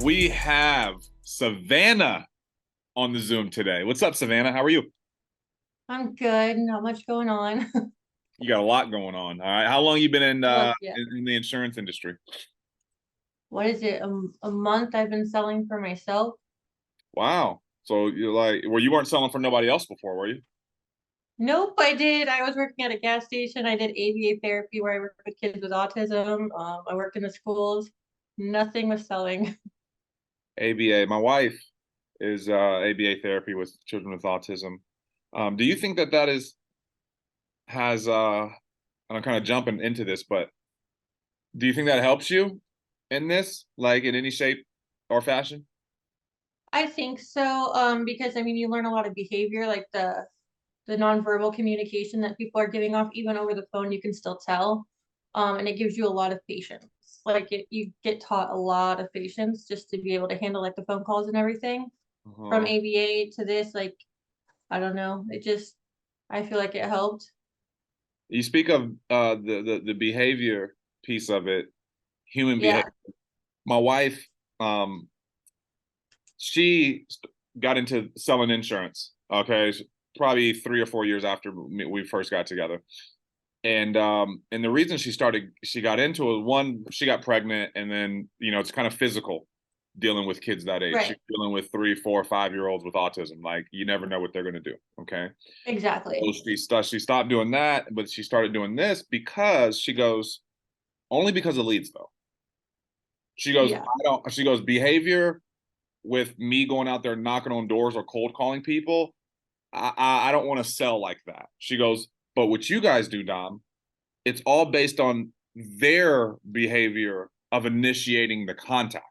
We have Savannah on the Zoom today. What's up, Savannah? How are you? I'm good. Not much going on. You got a lot going on. All right. How long you been in Well, yeah. in the insurance industry? What is it? A month I've been selling for myself. Wow. So you're like, well, you weren't selling for nobody else before, were you? Nope, I did. I was working at a gas station. I did ABA therapy where I worked with kids with autism. I worked in the schools. Nothing was selling. ABA. My wife is ABA therapy with children with autism. Do you think that that is has and I'm kind of jumping into this, but do you think that helps you in this, like in any shape or fashion? I think so. Because I mean, you learn a lot of behavior, like the nonverbal communication that people are giving off, even over the phone, you can still tell. And it gives you a lot of patience. You get taught a lot of patience just to be able to handle like the phone calls and everything. From Uh-huh. ABA to this, like, I don't know. I feel like it helped. You speak of the behavior piece of it, human behavior. Yeah. My wife, um, she got into selling insurance. Okay, probably 3 or 4 years after we first got together. And the reason she got into it, one, she got pregnant, and then it's kind of physical dealing with kids that age. She's Right. dealing with 3, 4, 5 year olds with autism. Like you never know what they're gonna do. Okay. So Exactly. she stopped doing that, but she started doing this because she goes, only because of leads though. She goes, Yeah. I don't, she goes, behavior with me going out there knocking on doors or cold calling people, I don't want to sell like that. She goes, but what you guys do, Dom, it's all based on their behavior of initiating the contact.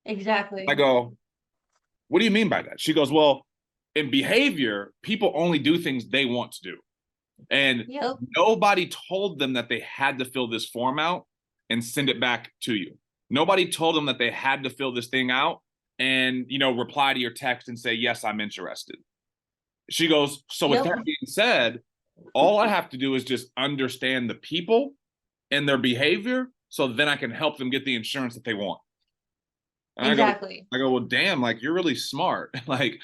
I Exactly. go, what do you mean by that? She goes, well, in behavior, people only do things they want to do. And Yep. nobody told them that they had to fill this form out and send it back to you. Nobody told them that they had to fill this thing out and reply to your text and say, yes, I'm interested. She goes, so with Yep. that being said, all I have to do is just understand the people and their behavior so then I can help them get the insurance that they want. And Exactly. I go, well, damn, like you're really smart. Like,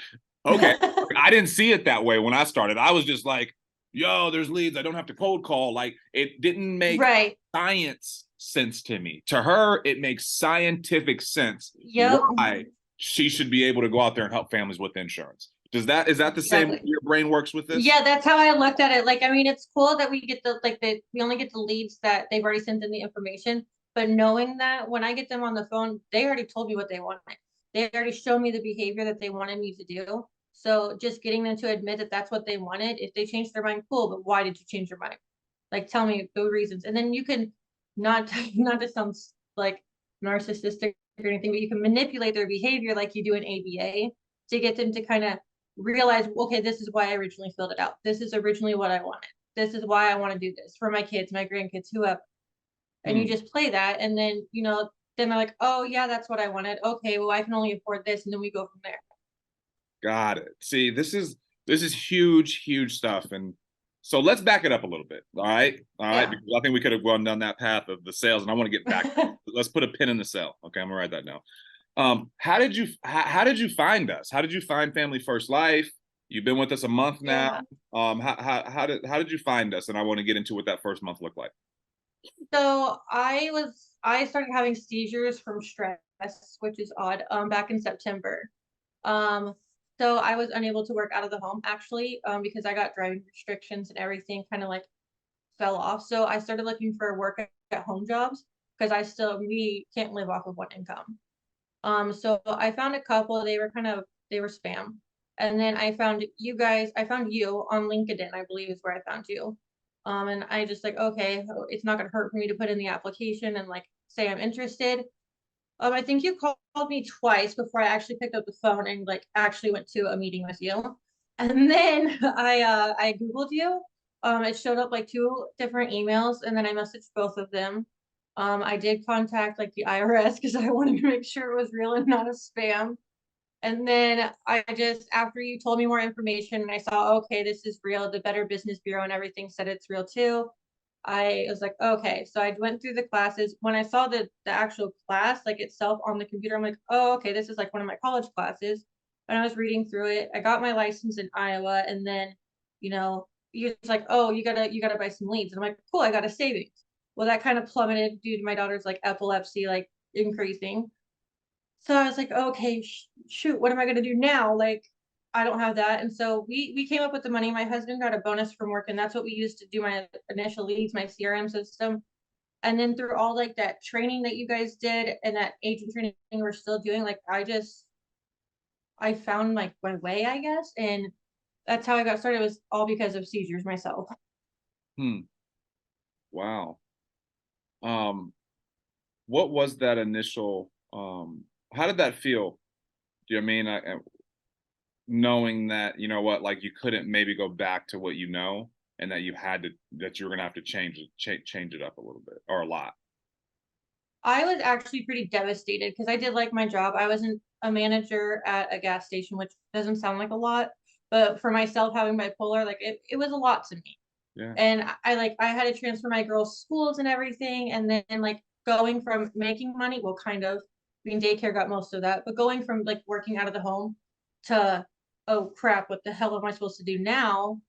okay. I didn't see it that way when I started. I was just like, yo, there's leads. I don't have to cold call. Like, it didn't make Right. science sense to me. To her, it makes scientific sense Yep. why she should be able to go out there and help families with insurance. Is that the same way Exactly. your brain works with this? Yeah, that's how I looked at it. Like, I mean, it's cool that we get we only get the leads that they've already sent in the information. But knowing that when I get them on the phone, they already told me what they wanted. They already showed me the behavior that they wanted me to do. So just getting them to admit that that's what they wanted. If they change their mind, cool. But why did you change your mind? Like, tell me the reasons. And then you can not not to sound like narcissistic or anything, but you can manipulate their behavior like you do in ABA to get them to kind of realize, okay, this is why I originally filled it out. This is originally what I wanted. This is why I want to do this for my kids, my grandkids, whoever. And you Hmm. just play that. And then, then they're like, oh, yeah, that's what I wanted. Okay, well, I can only afford this. And then we go from there. Got it. See, this is huge, huge stuff. And so let's back it up a little bit. All right. All right. Yeah. Because I think we could have gone down that path of the sales, and I want to get back. Let's put a pin in the sale. Okay, I'm gonna write that down. How did you find us? How did you find Family First Life? You've been with us a month now. Yeah. How did you find us? And I want to get into what that first month looked like. So I started having seizures from stress, which is odd, back in September. Um, so I was unable to work out of the home actually, because I got driving restrictions and everything kind of like fell off. So I started looking for work at home jobs because we can't live off of one income. So I found a couple, they were spam. And then I found you on LinkedIn, I believe is where I found you. And I just like, okay, it's not gonna hurt for me to put in the application and like say I'm interested. I think you called me twice before I actually picked up the phone and like actually went to a meeting with you. And then I Googled you. It showed up like two different emails, and then I messaged both of them. I did contact like the IRS because I wanted to make sure it was real and not a spam. And then after you told me more information and I saw, okay, this is real, the Better Business Bureau and everything said it's real too. I was like, okay. So I went through the classes. When I saw the actual class, like itself on the computer, I'm like, oh, okay, this is like one of my college classes. And I was reading through it. I got my license in Iowa, and then, you know, you're like, oh, you gotta buy some leads. And I'm like, cool, I got a savings. Well, that kind of plummeted due to my daughter's like epilepsy, like increasing. So I was like, okay, shoot, what am I gonna do now? Like, I don't have that. And so we came up with the money. My husband got a bonus from work, and that's what we used to do my initial leads, my CRM system. And then through all like that training that you guys did and that agent training we're still doing, like I found like my way, I guess. And that's how I got started. It was all because of seizures myself. Hmm. Wow. Um, what was that initial, how did that feel? Do you know what I mean? Knowing that, you know what, like you couldn't maybe go back to what you know, and that you had to, that you were gonna have to change it up a little bit or a lot. I was actually pretty devastated because I did like my job. I wasn't a manager at a gas station, which doesn't sound like a lot, but for myself having bipolar, like it was a lot to me. Yeah. And I like I had to transfer my girls' schools and everything, and then like going from making money, well, kind of, I mean, daycare got most of that, but going from like working out of the home to, oh crap, what the hell am I supposed to do now?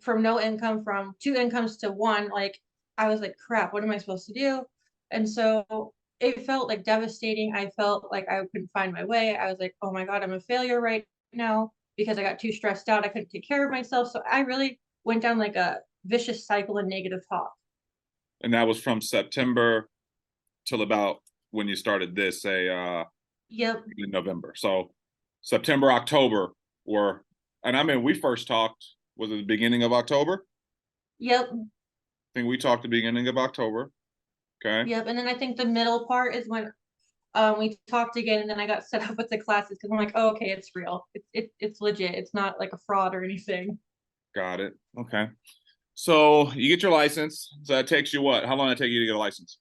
From no income, from two incomes to one, like I was like, crap, what am I supposed to do? And so it felt like devastating. I felt like I couldn't find my way. I was like, oh my God, I'm a failure right now because I got too stressed out. I couldn't take care of myself. So I really went down like a vicious cycle of negative talk. And that was from September till about when you started this, say, Yep. in November. So September, October were, and I mean, we first talked, was it the beginning of October? Yep. I think we talked the beginning of October. Okay. Yep. And then I think the middle part is when we talked again, and then I got set up with the classes because I'm like, oh, okay, it's real. It's legit. It's not like a fraud or anything. Got it. Okay. So you get your license. So that takes you what? How long did it take you to get a license?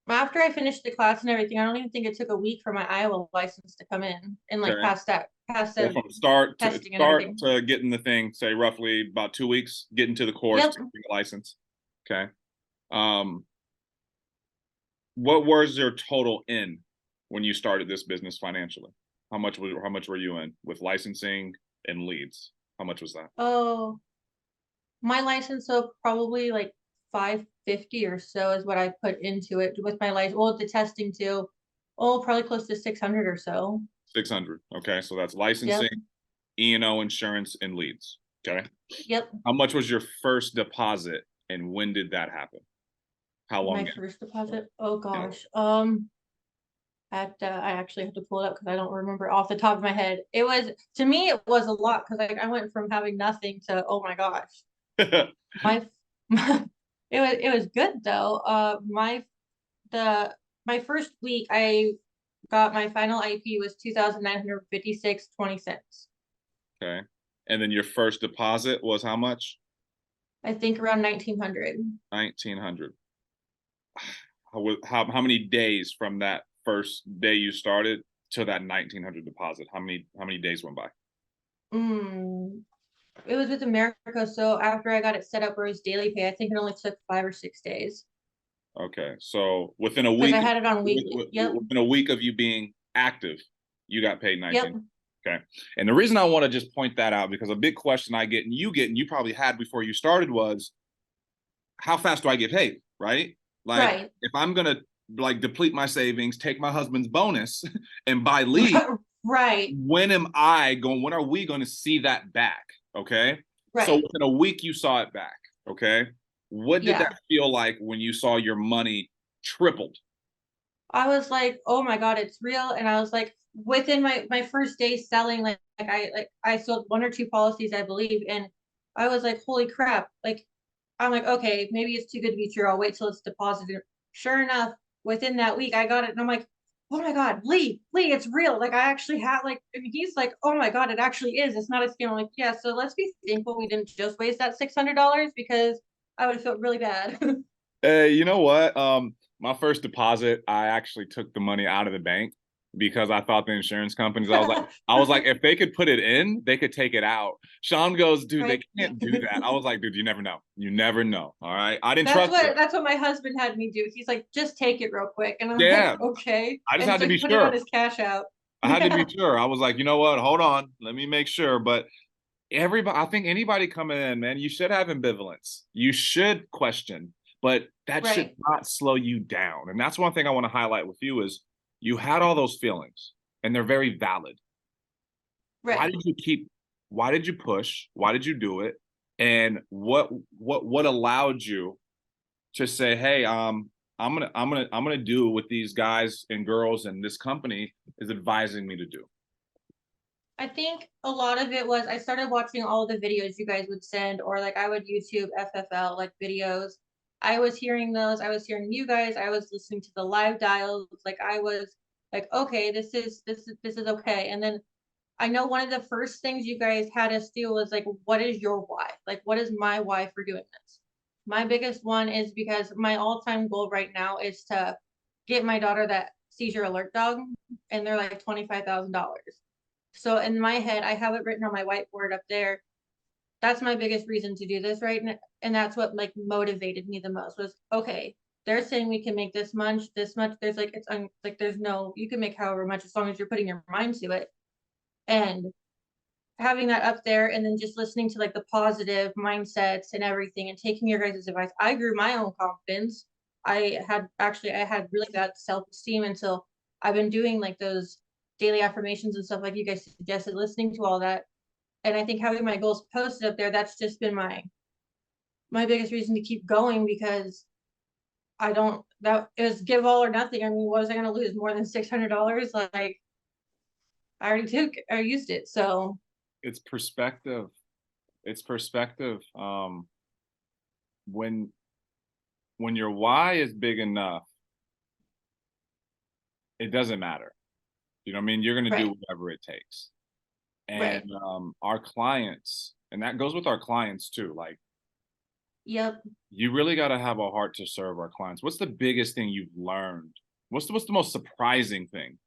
After I finished the class and everything, I don't even think it took a week for my Iowa license to come in and like Okay. pass So the from testing and start everything. to getting the thing, say roughly about 2 weeks, getting to the course, Yep. taking the license. Okay. Um, what was your total in when you started this business financially? How much were you in with licensing and leads? How much was that? Oh, my license, so probably like 550 or so is what I put into it with my license. Well, the testing too. Oh, probably close to 600 or so. 600. Okay. So that's Yep. licensing, E&O insurance, and leads. Okay. Yep. How much was your first deposit and when did that happen? How long My in? first deposit. Oh Yeah. gosh. I actually have to pull it up because I don't remember off the top of my head. It was, to me, it was a lot because like I went from having nothing to, oh my gosh. My it was good though. The my first week I got my final IP was 2,956.20 cents. Okay. And then your first deposit was how much? I think around 1,900. 1900. How many days from that first day you started to that 1900 deposit? How many days went by? Mm, it was with America, so after I got it set up where it was daily pay, I think it only took 5 or 6 days Okay. So within a because I week, had it on weekly. Yep. within a week of you being active, you got paid Yep. 19. Okay. And the reason I want to just point that out, because a big question I get, and you probably had before you started, was how fast do I get paid? Right? Like Right. if I'm gonna like deplete my savings, take my husband's bonus, and buy leave, Right. when are we going to see that back? Okay. So Right. within a week, you saw it back. Okay. What did that Yeah. feel like when you saw your money tripled? I was like, oh my God, it's real. And I was like, within my first day selling, I sold one or two policies, I believe. And I was like, holy crap. Like, I'm like, okay, maybe it's too good to be true. I'll wait till it's deposited. Sure enough, within that week, I got it. And I'm like, oh my God, Lee, it's real. Like, I actually had, like, and he's like, oh my God, it actually is. It's not a scam. I'm like, yeah, so let's be thankful we didn't just waste that $600 because I would have felt really bad. Hey, you know what? My first deposit, I actually took the money out of the bank. because I thought the insurance companies, I was like, if they could put it in, they could take it out. Sean goes, dude, they Right. can't do that. I was like, dude, you never know. You never know. All right. I didn't trust it. That's what my husband had me do. He's like, just take it real quick. And I'm like, Yeah. okay. I just And had to so he be put it on sure. his cash out. I had to be Yeah. sure. I was like, you know what? Hold on. Let me make sure. But everybody, I think anybody coming in, man, you should have ambivalence. You should question, but that should Right. not slow you down. And that's one thing I want to highlight with you is you had all those feelings and they're very valid. Why Right. did you keep, why did you push? Why did you do it? And what allowed you to say, hey, I'm gonna do what these guys and girls and this company is advising me to do. I think a lot of it was I started watching all the videos you guys would send, or like I would YouTube FFL like videos. I was hearing those. I was hearing you guys. I was listening to the live dials. Like I was like, okay, this is okay. And then I know one of the first things you guys had us do was like, what is your why? Like, what is my why for doing this? My biggest one is because my all-time goal right now is to get my daughter that seizure alert dog, and they're like $25,000. So in my head, I have it written on my whiteboard up there. That's my biggest reason to do this right now. And that's what like motivated me the most was, okay, they're saying we can make this much. There's like, like, there's no, you can make however much as long as you're putting your mind to it. And having that up there and then just listening to like the positive mindsets and everything and taking your guys' advice, I grew my own confidence. I had really bad self-esteem until I've been doing like those daily affirmations and stuff like you guys suggested, listening to all that. And I think having my goals posted up there, that's just been my biggest reason to keep going, because I don't, that is give all or nothing. I mean, what was I gonna lose, more than $600? Like I used it. So It's perspective. It's perspective. When your why is big enough, it doesn't matter. You know what I mean? You're gonna do right, whatever it takes. And right. our clients, and that goes with our clients too. Like Yep. you really got to have a heart to serve our clients. What's the biggest thing you've learned? What's the most surprising thing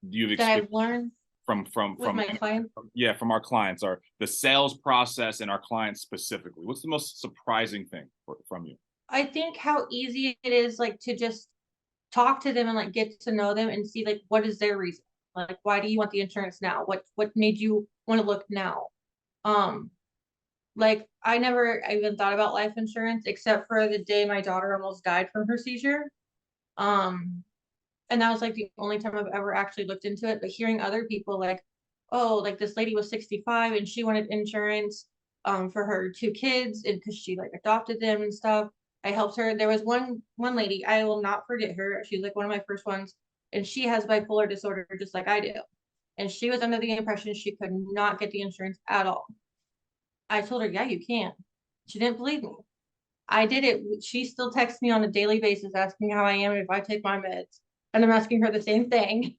you've That I've experienced learned with from my clients. yeah, from our clients, or the sales process and our clients specifically? What's the most surprising thing from you? I think how easy it is like to just talk to them and like get to know them and see like what is their reason. Like why do you want the insurance now? What made you want to look now? Um like I never even thought about life insurance except for the day my daughter almost died from her seizure. Um and that was like the only time I've ever actually looked into it. But hearing other people like, oh, like this lady was 65 and she wanted insurance for her two kids, and because she like adopted them and stuff. I helped her. There was one lady, I will not forget her. She's like one of my first ones, and she has bipolar disorder just like I do. And she was under the impression she could not get the insurance at all. I told her, yeah, you can. She didn't believe me. I did it. She still texts me on a daily basis asking how I am and if I take my meds. And I'm asking her the same thing.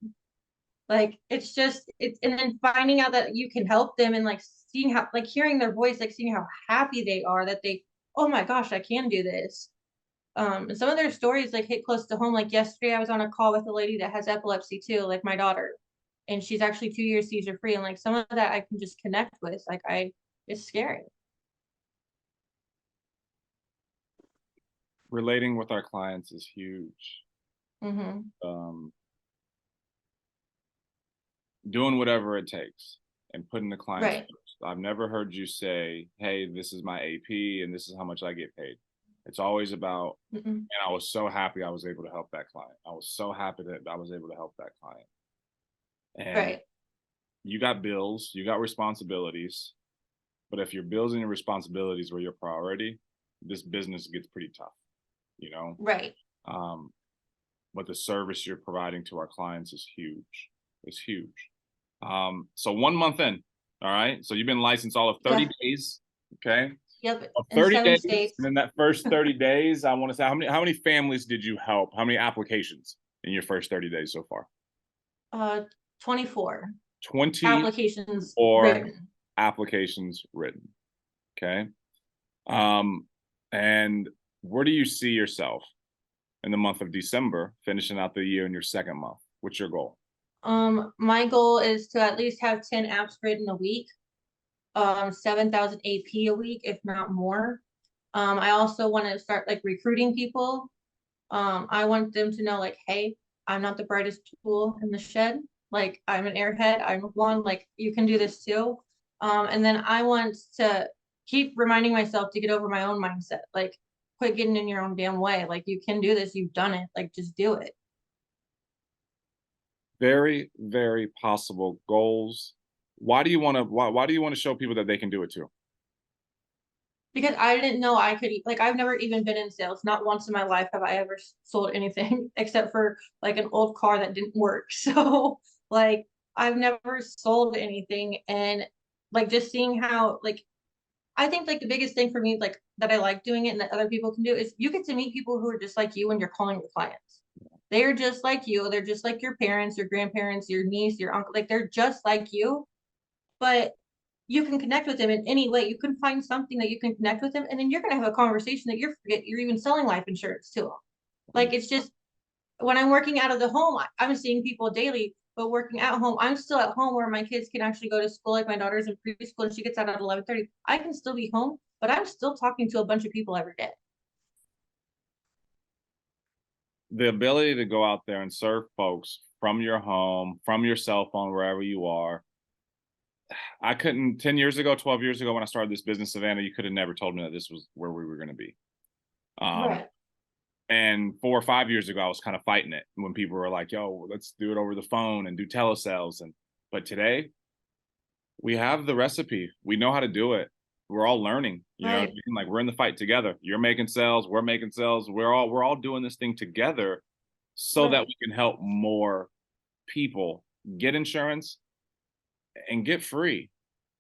Like it's just it's and then finding out that you can help them and like seeing how like hearing their voice, like seeing how happy they are that they, oh my gosh, I can do this. And some of their stories like hit close to home. Like yesterday I was on a call with a lady that has epilepsy too, like my daughter. And she's actually 2 years seizure free. And like some of that I can just connect with. Like it's scary. Relating with our clients is huge. Mm-hmm. Um, Doing whatever it takes and putting the clients Right. first. I've never heard you say, "Hey, this is my AP and this is how much I get paid." It's always about, Mm-mm. and I was so happy I was able to help that client. I was so happy that I was able to help that client. And Right. you got bills, you got responsibilities, but if your bills and your responsibilities were your priority, this business gets pretty tough, you know? Right. Um, but the service you're providing to our clients is huge. It's huge. So 1 month in, all right. So you've been licensed all of 30 Yeah. days. Okay. Yep. Of In 30 seven days. And states. then that first 30 days, I want to say how many families did you help? How many applications in your first 30 days so far? Uh 24 20 applications or written. applications written. Okay. Um, and where do you see yourself in the month of December, finishing out the year in your second month? What's your goal? My goal is to at least have 10 apps written a week, 7,000 AP a week, if not more. I also want to start like recruiting people. I want them to know like, hey, I'm not the brightest tool in the shed. Like I'm an airhead. I'm one, like you can do this too. And then I want to keep reminding myself to get over my own mindset. Like quit getting in your own damn way. Like you can do this. You've done it. Like just do it. Very, very possible goals. Why do you want to show people that they can do it too? Because I didn't know I could, like, I've never even been in sales. Not once in my life have I ever sold anything except for like an old car that didn't work. So, like, I've never sold anything. And like, just seeing how, like, I think like the biggest thing for me, like, that I like doing it and that other people can do is you get to meet people who are just like you when you're calling your clients. They are just like you. They're just like your parents, your grandparents, your niece, your uncle. Like, they're just like you, but you can connect with them in any way. You can find something that you can connect with them, and then you're going to have a conversation that you're even selling life insurance to them. Like it's just when I'm working out of the home, I'm seeing people daily, but working at home, I'm still at home where my kids can actually go to school. Like my daughter's in preschool and she gets out at 11:30. I can still be home, but I'm still talking to a bunch of people every day. The ability to go out there and serve folks from your home, from your cell phone, wherever you are. I couldn't 10 years ago, 12 years ago when I started this business, Savannah, you could have never told me that this was where we were going to be. Um, Right. and 4 or 5 years ago, I was kind of fighting it when people were like, yo, let's do it over the phone and do telesales. But today we have the recipe. We know how to do it. We're all learning, you know what I Right. mean? Like we're in the fight together. You're making sales, we're making sales. We're all doing this thing together so that Right. we can help more people get insurance and get free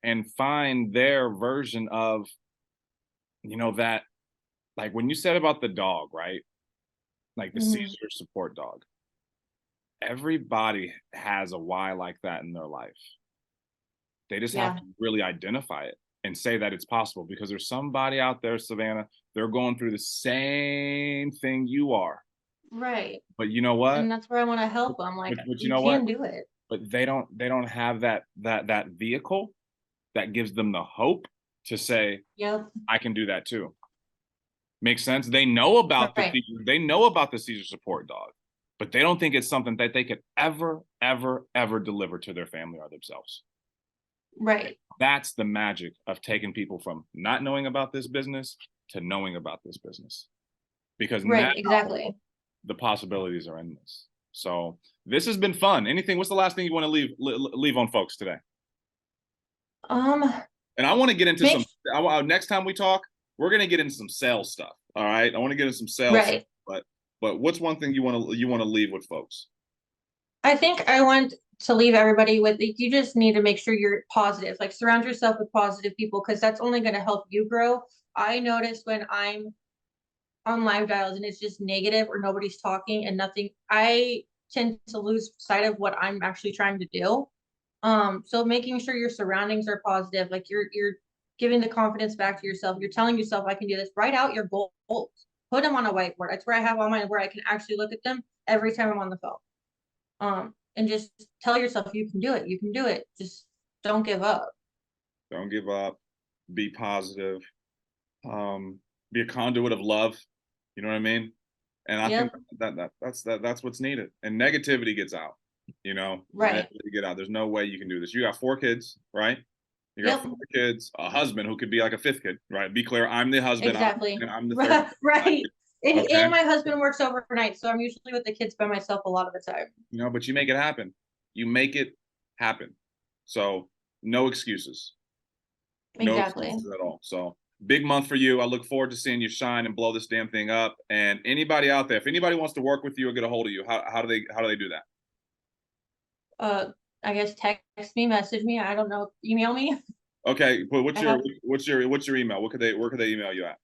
and find their version of, that, like when you said about the dog, right? Like the Mhm. seizure support dog. Everybody has a why like that in their life. They just have Yeah. to really identify it and say that it's possible because there's somebody out there, Savannah, they're going through the same thing you are. Right. But you know what? And that's where I want to help them. Like But you you know what? can do it. But they don't have that vehicle that gives them the hope to say, Yep. I can do that too. Makes sense. They know about the Right. seizure, they know about the seizure support dog, but they don't think it's something that they could ever, ever, ever deliver to their family or themselves. Right. That's the magic of taking people from not knowing about this business to knowing about this business. Because now Right. Exactly. the possibilities are endless. So this has been fun. Anything? What's the last thing you want to leave on folks today? Um, And I want to get into make some. Next time we talk, we're gonna get into some sales stuff. All right, I want to get into some sales, stuff, right. but what's one thing you want to leave with folks? I think I want to leave everybody with like, you just need to make sure you're positive. Like surround yourself with positive people because that's only going to help you grow. I notice when I'm on live dials and it's just negative or nobody's talking and nothing, I tend to lose sight of what I'm actually trying to do. So making sure your surroundings are positive, like you're giving the confidence back to yourself. You're telling yourself, I can do this. Write out your goals. Put them on a whiteboard. That's where I have all mine, where I can actually look at them every time I'm on the phone. And just tell yourself you can do it. You can do it. Just don't give up. Don't give up. Be positive. Um, be a conduit of love. You know what I mean? And I think Yep. that's what's needed. And negativity gets out. Right. Negativity get out. There's no way you can do this. You got 4 kids, right? You got Yep. 4 kids, a husband who could be like a fifth kid, right? Be clear, I'm the husband. Exactly. I'm the third. Right. Okay. And my husband works overnight, so I'm usually with the kids by myself a lot of the time. But you make it happen. You make it happen. So no excuses. No Exactly. excuses at all. So big month for you. I look forward to seeing you shine and blow this damn thing up. And anybody out there, if anybody wants to work with you or get a hold of you, how do they do that? Uh, I guess text me, message me. I don't know. Email me. Okay, but what's I your have what's your what's your email? Where could they email you at?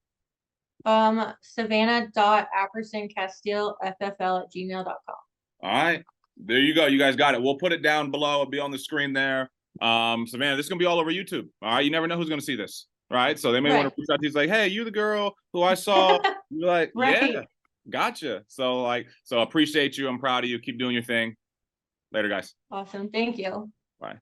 Savannah.appersoncastile@gmail.com. All right. There you go. You guys got it. We'll put it down below. It'll be on the screen there. Savannah, this is gonna be all over YouTube. All right. You never know who's gonna see this. Right. So they may want to Right. reach out to you like, hey, you the girl who I saw. You're like, yeah, Right. gotcha. So appreciate you. I'm proud of you. Keep doing your thing. Later, guys. Awesome. Thank you. Bye.